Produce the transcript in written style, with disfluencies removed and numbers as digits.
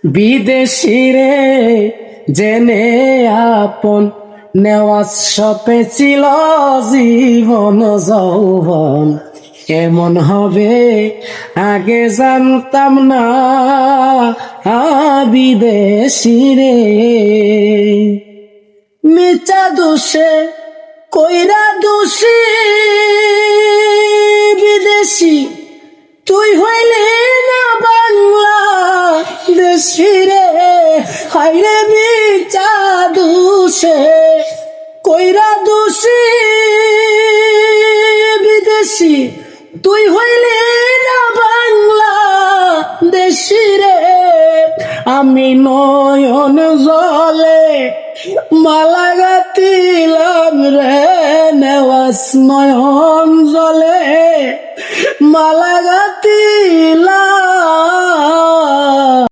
বিদেশি রে জেনে আপন নেওয়াজ সপে ছিল জীবন যৌবন, এমন হবে আগে জানতাম না বিদেশি রে। মিছা দোষে কইরা দোষী বিদেশি, তুই হইলে না বাংলা দেশি রে। হাইরে মিছা দোষে কইরা দোষী বিদেশি, তুই হইলে না বাংলা দেশি রে। আমি নয়ন জলে মালা গাতিলাম রে নেওয়াজ, নয়ন জলে মালা গাতিলাম।